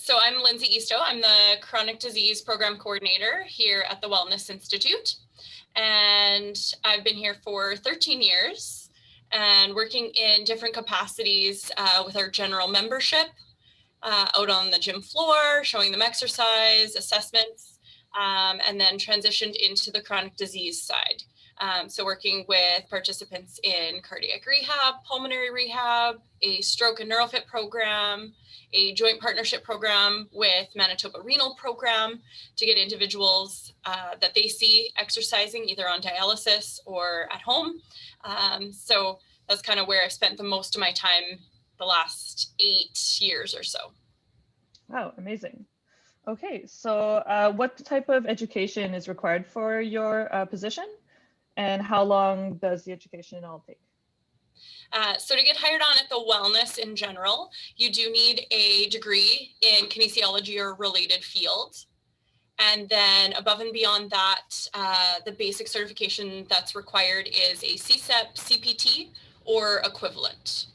So I'm Lynnsey Eastoe. I'm the Chronic Disease Program Coordinator here at the Wellness Institute. And I've been here for 13 years and working in different capacities with our general membership, out on the gym floor, showing them exercise, assessments, and then transitioned into the chronic disease side. So working with participants in cardiac rehab, pulmonary rehab, a stroke and neurofit program, a joint partnership program with Manitoba Renal Program to get individuals that they see exercising either on dialysis or at home. So that's kind of where I've spent the most of my time the last 8 years or so. Wow, amazing. Okay, so what type of education is required for your position, and how long does the education all take? So to get hired on at the wellness in general, you do need a degree in kinesiology or related fields. And then above and beyond that, the basic certification that's required is a CSEP, CPT, or equivalent.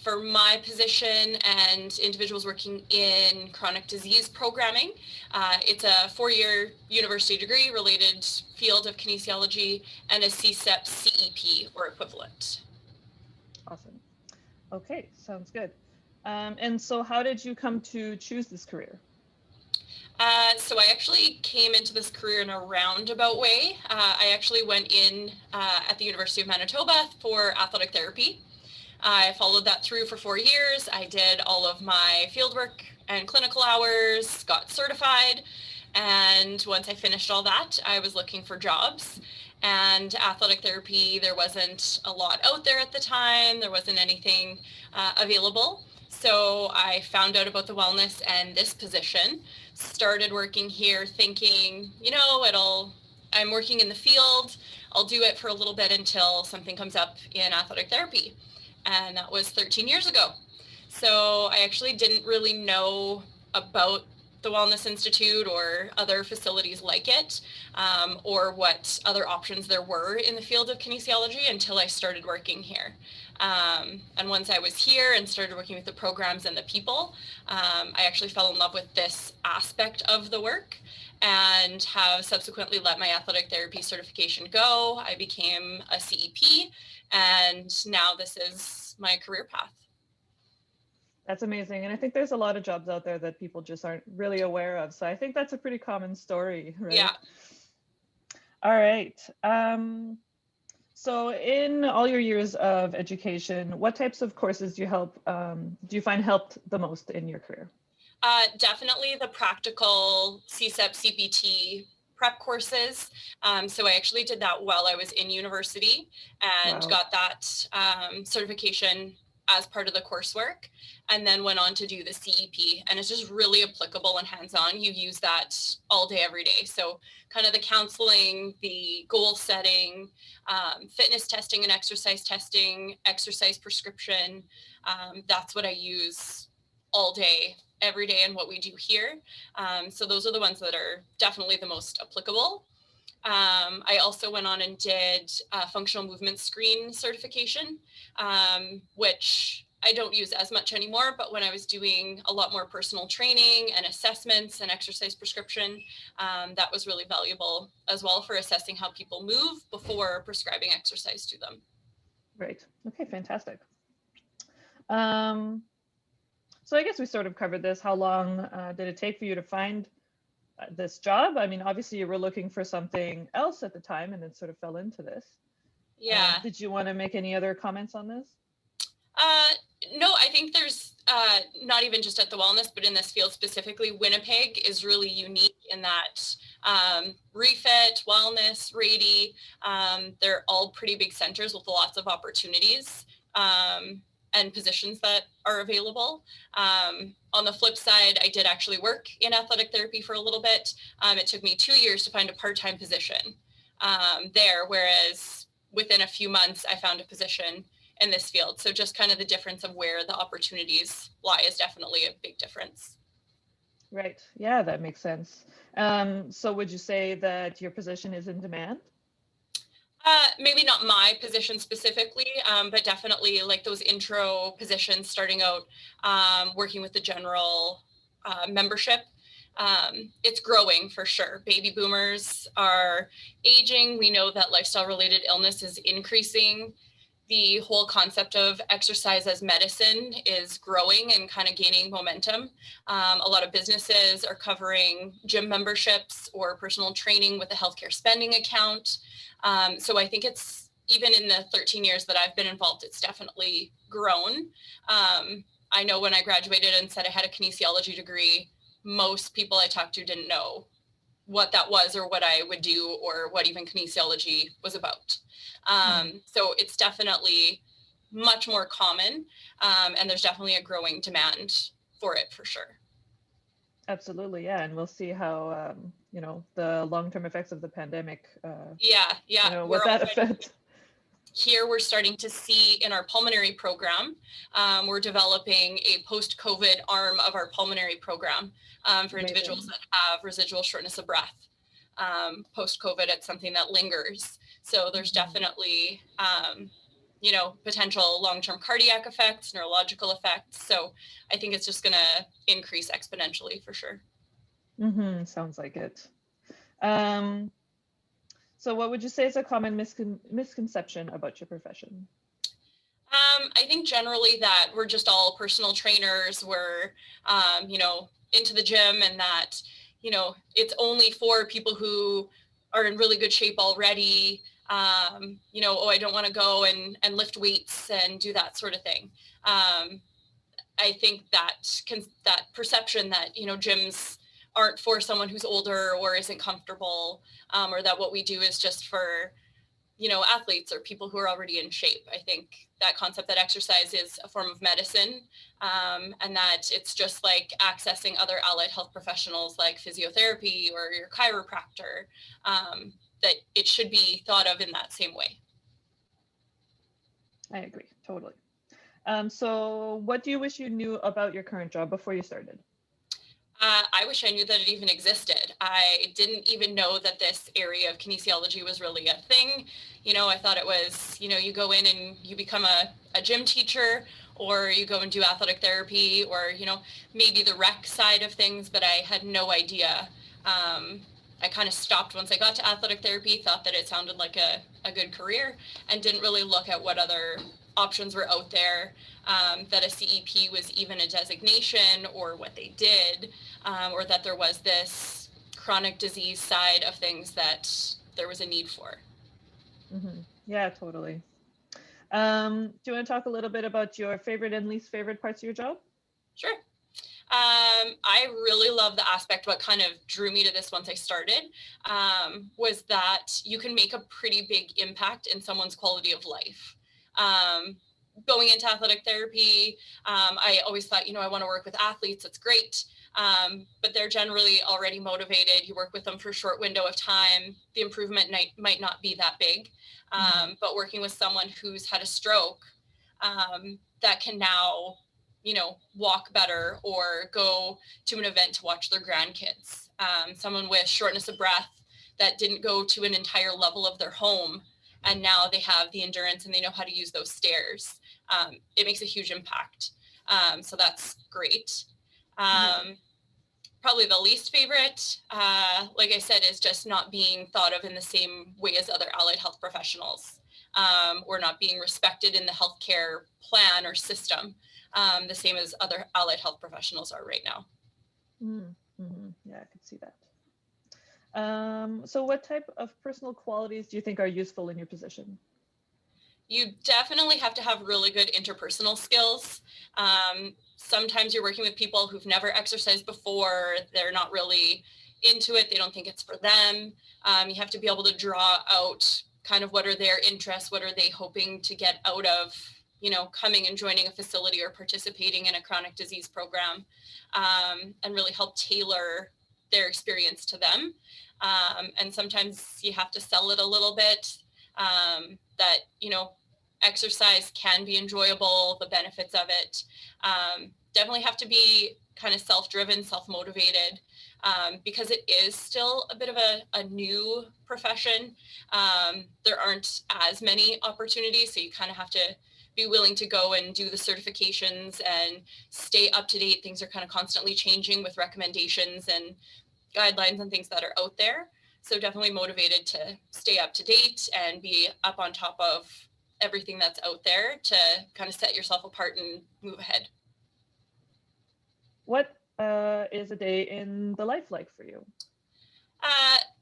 For my position and individuals working in chronic disease programming, it's a 4-year university degree, related field of kinesiology, and a CSEP, CEP, or equivalent. Awesome. Okay, sounds good. And so how did you come to choose this career? So I actually came into this career in a roundabout way. I actually went in at the University of Manitoba for athletic therapy. I followed that through for 4 years. I did all of my fieldwork and clinical hours, got certified. And once I finished all that, I was looking for jobs. And athletic therapy, there wasn't a lot out there at the time. There wasn't anything available. So I found out about the wellness and this position, started working here thinking, I'm working in the field. I'll do it for a little bit until something comes up in athletic therapy. And that was 13 years ago. So I actually didn't really know about the Wellness Institute or other facilities like it, or what other options there were in the field of kinesiology until I started working here. And once I was here and started working with the programs and the people, I actually fell in love with this aspect of the work and have subsequently let my athletic therapy certification go. I became a CEP, and now this is my career path. That's amazing. And I think there's a lot of jobs out there that people just aren't really aware of. So I think that's a pretty common story, right? Yeah. All right. So in all your years of education, what types of courses do you find helped the most in your career? Definitely the practical CSEP, CPT prep courses. So I actually did that while I was in university and Wow. got that certification as part of the coursework, and then went on to do the CEP. And it's just really applicable and hands-on. You use that all day, every day. So kind of the counseling, the goal setting, fitness testing and exercise testing, exercise prescription. That's what I use all day, every day, and what we do here. So those are the ones that are definitely the most applicable. I also went on and did a functional movement screen certification, which I don't use as much anymore, but when I was doing a lot more personal training and assessments and exercise prescription, that was really valuable as well for assessing how people move before prescribing exercise to them. Right. Okay, fantastic. So I guess we sort of covered this. How long did it take for you to find this job? I mean, obviously you were looking for something else at the time and then sort of fell into this. Yeah. Did you want to make any other comments on this? No, I think there's not even just at the wellness, but in this field specifically, Winnipeg is really unique in that refit, wellness, Rady, they're all pretty big centers with lots of opportunities and positions that are available. On the flip side, I did actually work in athletic therapy for a little bit. It took me 2 years to find a part-time position there, whereas within a few months, I found a position in this field. So just kind of the difference of where the opportunities lie is definitely a big difference. Right. Yeah, that makes sense. So would you say that your position is in demand? Maybe not my position specifically, but definitely like those intro positions starting out, working with the general membership. It's growing for sure. Baby boomers are aging. We know that lifestyle related illness is increasing. The whole concept of exercise as medicine is growing and kind of gaining momentum. A lot of businesses are covering gym memberships or personal training with a healthcare spending account. So I think it's, even in the 13 years that I've been involved, it's definitely grown. I know when I graduated and said I had a kinesiology degree, most people I talked to didn't know what that was or what I would do or what even kinesiology was about. So it's definitely much more common, and there's definitely a growing demand for it for sure. Absolutely, yeah, and we'll see how the long-term effects of the pandemic. Yeah, What that affect. Here we're starting to see in our pulmonary program, we're developing a post-COVID arm of our pulmonary program for individuals that have residual shortness of breath. Post-COVID, it's something that lingers. So there's definitely, potential long-term cardiac effects, neurological effects. So I think it's just going to increase exponentially for sure. Sounds like it. So what would you say is a common misconception about your profession? I think generally that we're just all personal trainers. We're, into the gym, and that, it's only for people who are in really good shape already. Oh, I don't want to go and lift weights and do that sort of thing. I think that perception that, gyms aren't for someone who's older or isn't comfortable, or that what we do is just for, athletes or people who are already in shape. I think that concept that exercise is a form of medicine, and that it's just like accessing other allied health professionals like physiotherapy or your chiropractor, that it should be thought of in that same way. I agree, totally. So what do you wish you knew about your current job before you started? I wish I knew that it even existed. I didn't even know that this area of kinesiology was really a thing. I thought it was, you go in and you become a gym teacher, or you go and do athletic therapy, or, maybe the rec side of things, but I had no idea. I kind of stopped once I got to athletic therapy, thought that it sounded like a good career, and didn't really look at what other options were out there, that a CEP was even a designation or what they did, or that there was this chronic disease side of things that there was a need for. Yeah, totally. Do you want to talk a little bit about your favorite and least favorite parts of your job? Sure. I really love the aspect, what kind of drew me to this once I started, was that you can make a pretty big impact in someone's quality of life. Going into athletic therapy, I always thought, I want to work with athletes. That's great. But they're generally already motivated. You work with them for a short window of time. The improvement might not be that big. But working with someone who's had a stroke, that can now, walk better or go to an event to watch their grandkids. Someone with shortness of breath that didn't go to an entire level of their home, and now they have the endurance and they know how to use those stairs. It makes a huge impact. So that's great. Probably the least favorite, like I said, is just not being thought of in the same way as other allied health professionals, or not being respected in the healthcare plan or system, the same as other allied health professionals are right now. Yeah, I could see that. So what type of personal qualities do you think are useful in your position? You definitely have to have really good interpersonal skills. Sometimes you're working with people who've never exercised before. They're not really into it. They don't think it's for them. You have to be able to draw out kind of what are their interests, what are they hoping to get out of, coming and joining a facility or participating in a chronic disease program, and really help tailor their experience to them. And sometimes you have to sell it a little bit, that, exercise can be enjoyable, the benefits of it. Definitely have to be kind of self-driven, self-motivated, because it is still a bit of a new profession. There aren't as many opportunities, so you kind of have to be willing to go and do the certifications and stay up to date. Things are kind of constantly changing with recommendations and guidelines and things that are out there. So definitely motivated to stay up to date and be up on top of everything that's out there to kind of set yourself apart and move ahead. What is a day in the life like for you?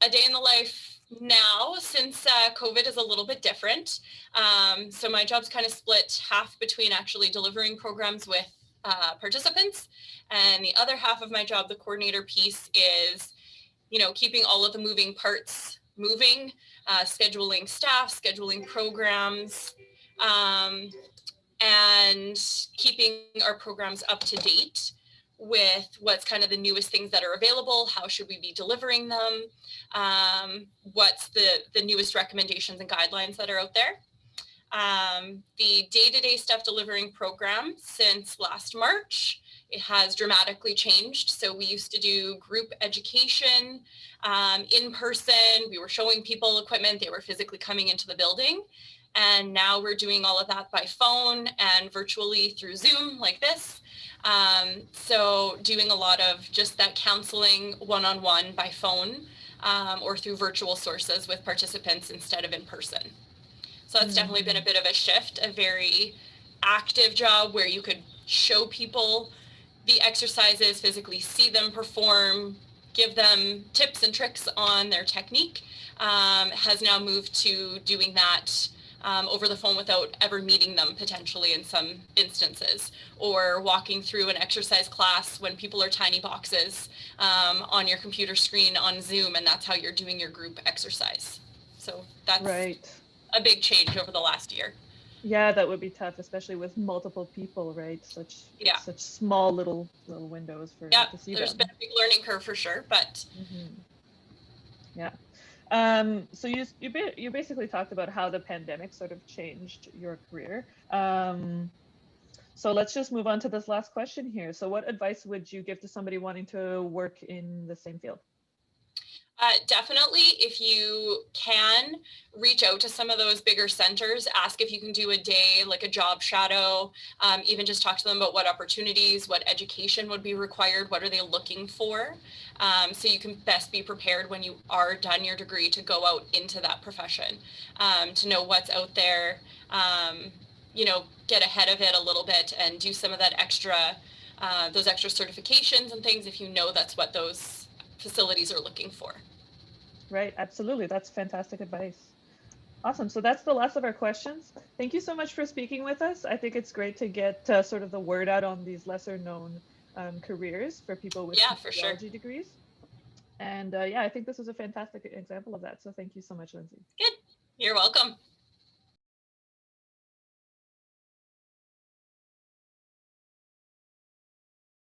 A day in the life now, since COVID is a little bit different. So my job's kind of split half between actually delivering programs with participants, and the other half of my job, the coordinator piece, is keeping all of the moving parts moving, scheduling staff, scheduling programs, and keeping our programs up to date with what's kind of the newest things that are available. How should we be delivering them? What's the newest recommendations and guidelines that are out there? The day-to-day stuff delivering program since last March, it has dramatically changed. So we used to do group education in person. We were showing people equipment. They were physically coming into the building. And now we're doing all of that by phone and virtually through Zoom like this. So doing a lot of just that counseling one-on-one by phone or through virtual sources with participants instead of in person. So that's definitely been a bit of a shift, a very active job where you could show people the exercises, physically see them perform, give them tips and tricks on their technique, has now moved to doing that over the phone without ever meeting them potentially in some instances, or walking through an exercise class when people are tiny boxes on your computer screen on Zoom, and that's how you're doing your group exercise. So that's Right. a big change over the last year. Yeah, that would be tough, especially with multiple people, right? Such small little windows for to see there's them. been a big learning curve for sure, but Yeah. So you basically talked about how the pandemic sort of changed your career. So let's just move on to this last question here. So what advice would you give to somebody wanting to work in the same field? Definitely, if you can, reach out to some of those bigger centers, ask if you can do a day, like a job shadow, even just talk to them about what opportunities, what education would be required, what are they looking for, so you can best be prepared when you are done your degree to go out into that profession, to know what's out there, get ahead of it a little bit and do some of that those extra certifications and things if you know that's what those facilities are looking for. Right, absolutely. That's fantastic advice. Awesome. So that's the last of our questions. Thank you so much for speaking with us. I think it's great to get sort of the word out on these lesser known careers for people with theology degrees. And I think this was a fantastic example of that. So thank you so much, Lynnsey. Good. You're welcome.